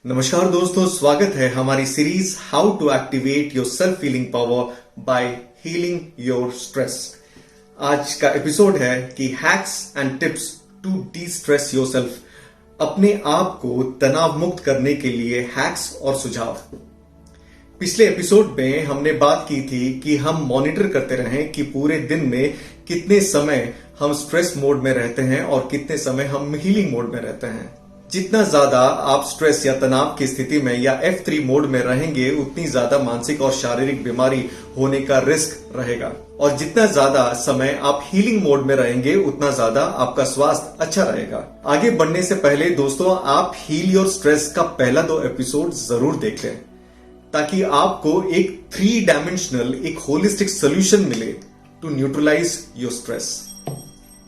नमस्कार दोस्तों, स्वागत है हमारी series how to activate your self healing power by healing your stress. आज का एपिसोड है कि hacks and tips to destress yourself. अपने आप को तनाव मुक्त करने के लिए हैक्स और सुझाव। पिछले एपिसोड में हमने बात की थी कि हम मॉनिटर करते रहें कि पूरे दिन में कितने समय हम स्ट्रेस मोड में रहते हैं और कितने समय हम हीलिंग मोड में रहते हैं। जितना ज्यादा आप स्ट्रेस या तनाव की स्थिति में या F3 मोड में रहेंगे, उतनी ज्यादा मानसिक और शारीरिक बीमारी होने का रिस्क रहेगा। और जितना ज्यादा समय आप हीलिंग मोड में रहेंगे, उतना ज्यादा आपका स्वास्थ्य अच्छा रहेगा। आगे बढ़ने से पहले दोस्तों, आप हील योर स्ट्रेस का पहला 2 एपिसोड जरूर देख लें, ताकि आपको एक 3 डायमेंशनल, एक होलिस्टिक सोल्यूशन मिले टू न्यूट्रलाइज योर स्ट्रेस।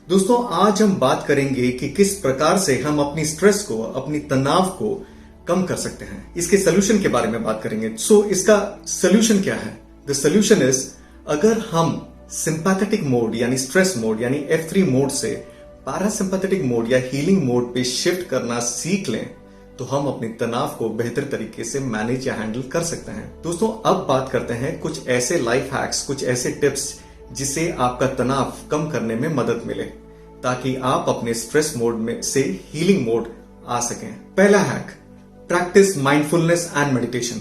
दोस्तों, आज हम बात करेंगे कि किस प्रकार से हम अपनी स्ट्रेस को, अपनी तनाव को कम कर सकते हैं। इसके सोल्यूशन के बारे में बात करेंगे। इसका सोल्यूशन क्या है? द सोल्यूशन इज, अगर हम सिंपैथेटिक मोड यानी स्ट्रेस मोड यानी F3 मोड से पैरासिंपैथेटिक मोड या हीलिंग मोड पे शिफ्ट करना सीख लें, तो हम अपने तनाव को बेहतर तरीके से मैनेज या हैंडल कर सकते हैं। दोस्तों, अब बात करते हैं कुछ ऐसे लाइफ हैक्स, कुछ ऐसे टिप्स जिसे आपका तनाव कम करने में मदद मिले, ताकि आप अपने स्ट्रेस मोड में से हीलिंग मोड आ सकें। पहला hack, practice mindfulness and meditation.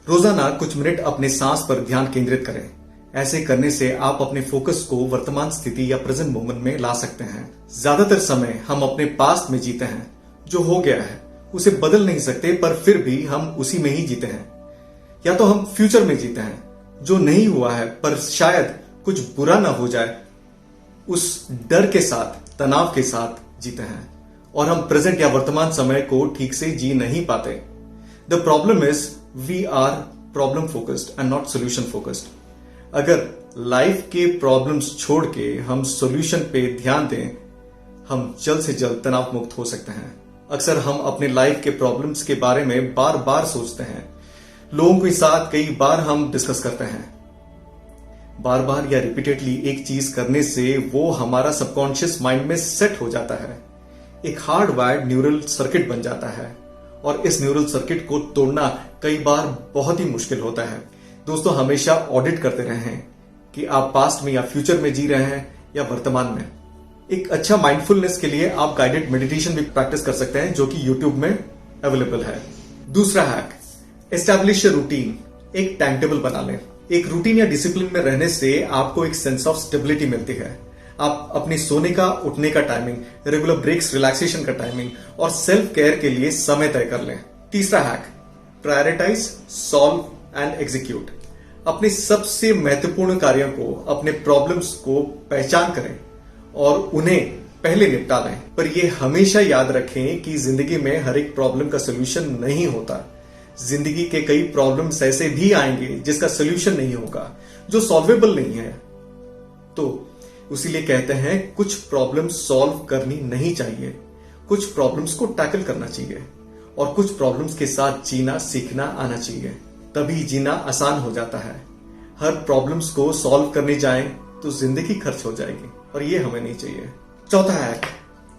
रोजाना कुछ मिनट अपने सांस पर ध्यान केंद्रित करें। ऐसे करने से आप अपने फोकस को वर्तमान स्थिति या प्रेजेंट मोमेंट में ला सकते हैं। ज्यादातर समय हम अपने पास्ट में जीते हैं। जो हो गया है उसे बदल नहीं सकते, पर फिर भी हम उसी में ही जीते हैं। या तो हम फ्यूचर में जीते हैं, जो नहीं हुआ है, पर शायद कुछ बुरा ना हो जाए, उस डर के साथ, तनाव के साथ जीते हैं, और हम प्रेजेंट या वर्तमान समय को ठीक से जी नहीं पाते। The problem is we are problem focused and not solution focused. अगर लाइफ के प्रॉब्लम्स छोड़ के हम सोल्यूशन पे ध्यान दें, हम जल्द से जल्द तनाव मुक्त हो सकते हैं। अक्सर हम अपने लाइफ के प्रॉब्लम्स के बारे में बार बार सोचते हैं। लोगों के साथ कई बार हम डिस्कस करते हैं। बार बार या रिपीटेडली एक चीज करने से वो हमारा सबकॉन्शियस माइंड में सेट हो जाता है। एक हार्ड वायर्ड न्यूरल सर्किट बन जाता है, और इस न्यूरल सर्किट को तोड़ना कई बार बहुत ही मुश्किल होता है। दोस्तों, हमेशा ऑडिट करते रहें कि आप पास्ट में या फ्यूचर में जी रहे हैं या वर्तमान में। एक अच्छा माइंडफुलनेस के लिए आप गाइडेड मेडिटेशन भी प्रैक्टिस कर सकते हैं, जो कि यूट्यूब में अवेलेबल है। दूसरा हैक, एस्टैब्लिश रूटीन। एक टाइम टेबल बना लें। एक रूटीन या डिसिप्लिन में रहने से आपको एक सेंस ऑफ स्टेबिलिटी मिलती है। आप अपने सोने का, उठने का टाइमिंग, रेगुलर ब्रेक्स, रिलैक्सेशन का टाइमिंग और सेल्फ केयर के लिए समय तय कर लें। तीसरा hack, prioritise, solve and execute. अपने सबसे महत्वपूर्ण कार्यों को, अपने प्रॉब्लम्स को पहचान करें और उन्हें पहले निपटा लें। पर यह हमेशा याद रखें कि जिंदगी में हर एक प्रॉब्लम का सोल्यूशन नहीं होता। जिंदगी के कई प्रॉब्लम्स ऐसे भी आएंगे जिसका सोल्यूशन नहीं होगा, जो सॉल्वेबल नहीं है। तो उसीलिए कहते हैं, कुछ प्रॉब्लम्स सॉल्व करनी नहीं चाहिए, कुछ प्रॉब्लम्स को टैकल करना चाहिए, और कुछ प्रॉब्लम्स के साथ जीना सीखना आना चाहिए। तभी जीना आसान हो जाता है। हर प्रॉब्लम्स को सॉल्व करने जाएं तो जिंदगी खर्च हो जाएगी, और ये हमें नहीं चाहिए। चौथा हैक,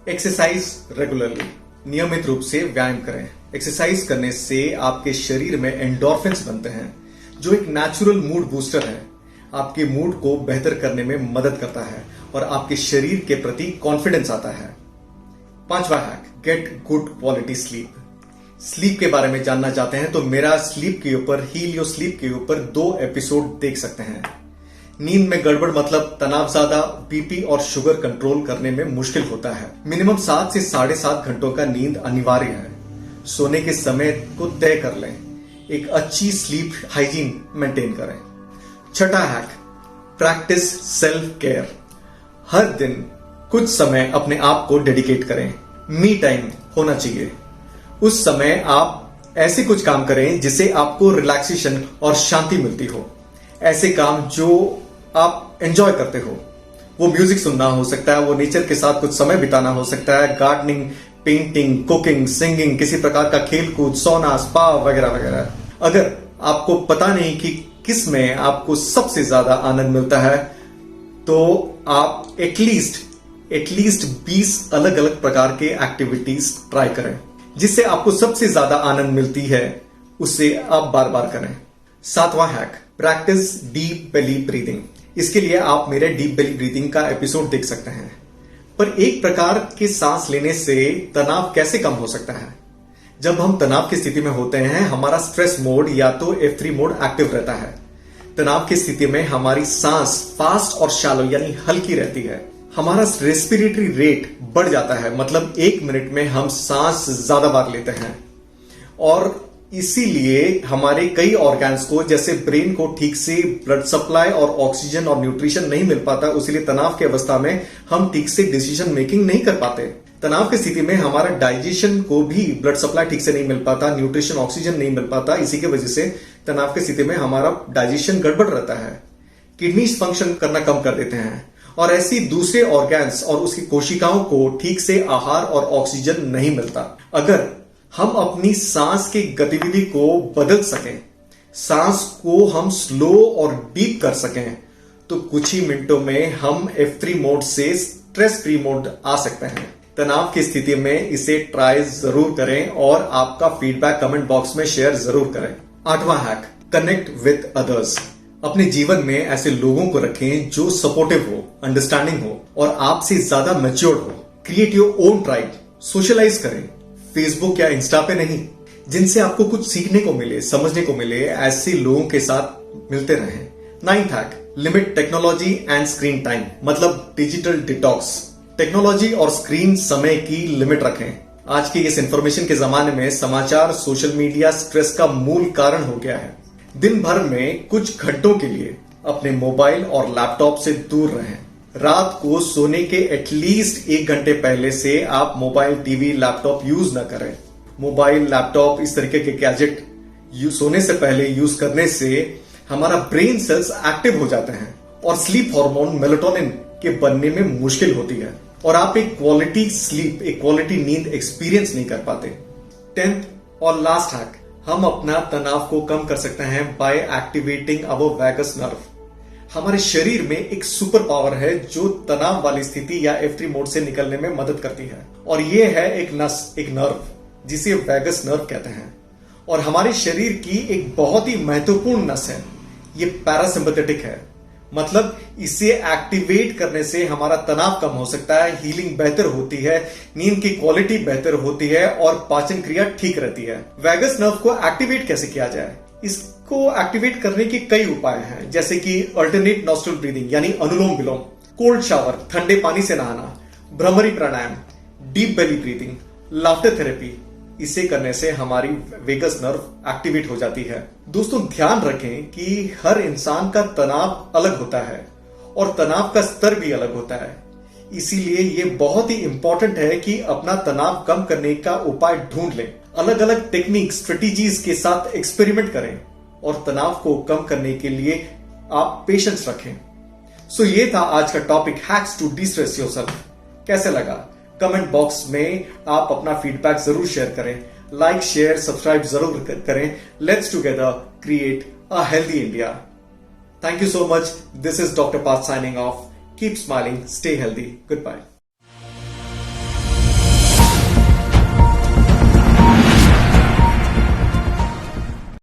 एक्सरसाइज रेगुलरली। नियमित रूप से व्यायाम करें। एक्सरसाइज करने से आपके शरीर में एंडोर्फिन्स बनते हैं, जो एक नेचुरल मूड बूस्टर है। आपके मूड को बेहतर करने में मदद करता है और आपके शरीर के प्रति कॉन्फिडेंस आता है। पांचवा hack, get good quality sleep. Sleep के बारे में जानना चाहते हैं तो मेरा स्लीप के ऊपर, हील योर स्लीप के ऊपर 2 एपिसोड देख सकते हैं। नींद में गड़बड़ मतलब तनाव ज्यादा, बीपी और शुगर कंट्रोल करने में मुश्किल होता है। मिनिमम 7 से 7.5 घंटों का नींद अनिवार्य है। सोने के समय को तय कर लें। एक अच्छी स्लीप हाइजीन मेंटेन करें। छठा हैक, प्रैक्टिस सेल्फ केयर। हर दिन कुछ समय अपने आप को डेडिकेट करें। मी टाइम होना चाहिए। उस समय आप ऐसे कुछ काम करें जिससे आपको रिलैक्सेशन और शांति मिलती हो। ऐसे काम जो आप एंजॉय करते हो। वो म्यूजिक सुनना हो सकता है, वो नेचर के साथ कुछ समय बिताना हो सकता है, गार्डनिंग, पेंटिंग, कुकिंग, सिंगिंग, किसी प्रकार का खेल कूद, सोना, स्पा वगैरह वगैरह। अगर आपको पता नहीं कि किस में आपको सबसे ज्यादा आनंद मिलता है, तो आप एटलीस्ट 20 अलग अलग प्रकार के एक्टिविटीज ट्राई करें। जिससे आपको सबसे ज्यादा आनंद मिलती है उसे आप बार बार करें। 7वां hack, practice deep belly breathing. इसके लिए आप मेरे डीप बेली ब्रीदिंग का एपिसोड देख सकते हैं। पर एक प्रकार के सांस लेने से तनाव कैसे कम हो सकता है? जब हम तनाव की स्थिति में होते हैं, हमारा स्ट्रेस मोड या तो F3 मोड एक्टिव रहता है। तनाव की स्थिति में हमारी सांस फास्ट और शैलो यानी हल्की रहती है। हमारा रेस्पिरेटरी रेट बढ़ जाता है, मतलब 1 मिनट में हम सांस ज्यादा बार लेते हैं। और इसीलिए हमारे कई ऑर्गन्स को, जैसे ब्रेन को ठीक से ब्लड सप्लाई और ऑक्सीजन और न्यूट्रिशन नहीं मिल पाता, उसीलिए तनाव की अवस्था में हम ठीक से डिसीजन मेकिंग नहीं कर पाते। तनाव की स्थिति में हमारा डाइजेशन को भी ब्लड सप्लाई ठीक से नहीं मिल पाता, न्यूट्रिशन ऑक्सीजन नहीं मिल पाता। इसी की वजह से तनाव की स्थिति में हमारा डाइजेशन गड़बड़ रहता है, किडनीज फंक्शन करना कम कर देते हैं और ऐसी दूसरे ऑर्गन्स और उसकी कोशिकाओं को ठीक से आहार और ऑक्सीजन नहीं मिलता। अगर हम अपनी सांस की गतिविधि को बदल सकें, सांस को हम स्लो और डीप कर सकें, तो कुछ ही मिनटों में हम F3 मोड से स्ट्रेस फ्री मोड आ सकते हैं। तनाव की स्थिति में इसे ट्राई जरूर करें और आपका फीडबैक कमेंट बॉक्स में शेयर जरूर करें। 8वां हैक, कनेक्ट विद अदर्स। अपने जीवन में ऐसे लोगों को रखें जो सपोर्टिव हो, अंडरस्टैंडिंग हो और आपसे ज्यादा मैच्योर्ड हो। Create your own tribe. Socialise करें, फेसबुक या इंस्टा पे नहीं, जिनसे आपको कुछ सीखने को मिले, समझने को मिले, ऐसे लोगों के साथ मिलते रहें। 9th hack, limit technology and screen time, मतलब डिजिटल डिटॉक्स। टेक्नोलॉजी और स्क्रीन समय की लिमिट रखें। आज के इस इंफॉर्मेशन के जमाने में समाचार, सोशल मीडिया स्ट्रेस का मूल कारण हो गया है। दिन भर में कुछ घंटों के लिए अपने मोबाइल और लैपटॉप से दूर रहें। रात को सोने के एटलीस्ट 1 घंटे पहले से आप मोबाइल, टीवी, लैपटॉप यूज न करें। मोबाइल, लैपटॉप, इस तरीके के गैजेट सोने से पहले यूज करने से हमारा ब्रेन सेल्स एक्टिव हो जाते हैं और स्लीप हार्मोन मेलाटोनिन के बनने में मुश्किल होती है और आप एक क्वालिटी स्लीप, एक क्वालिटी नींद एक्सपीरियंस नहीं कर पाते। 10th और लास्ट हैक, हम अपना तनाव को कम कर सकते हैं बाय एक्टिवेटिंग अवर वैगस नर्व। हमारे शरीर में एक सुपर पावर है जो तनाव वाली स्थिति या F3 मोड से निकलने में मदद करती है और ये है एक नस, एक नर्व जिसे वैगस नर्व कहते हैं और हमारे शरीर की एक बहुत ही महत्वपूर्ण नस है। ये पैरासिम्पैथेटिक है, मतलब इसे एक्टिवेट करने से हमारा तनाव कम हो सकता है, हीलिंग बेहतर होती है, नींद की क्वालिटी बेहतर होती है और पाचन क्रिया ठीक रहती है। वैगस नर्व को एक्टिवेट कैसे किया जाए? इसको एक्टिवेट करने के कई उपाय हैं, जैसे कि अल्टरनेट नॉस्ट्रल ब्रीदिंग यानी अनुलोम विलोम, कोल्ड शावर, ठंडे पानी से नहाना, Bhramari pranayama, deep belly breathing, laughter therapy. इसे करने से हमारी वेगस नर्व एक्टिवेट हो जाती है। दोस्तों, ध्यान रखें कि हर इंसान का तनाव अलग होता है और तनाव का स्तर भी अलग होता है। इसीलिए ये बहुत ही इंपॉर्टेंट है कि अपना तनाव कम करने का उपाय ढूंढ लें। अलग अलग टेक्निक, स्ट्रेटेजीज के साथ एक्सपेरिमेंट करें और तनाव को कम करने के लिए आप पेशेंस रखें। सो ये था आज का topic, hacks to distress yourself. कैसे लगा? कमेंट बॉक्स में आप अपना फीडबैक जरूर शेयर करें। लाइक, शेयर, सब्सक्राइब जरूर करें। Let's together create a healthy India. Thank you so much. This is doctor Parth signing off. Keep smiling, stay healthy. Goodbye.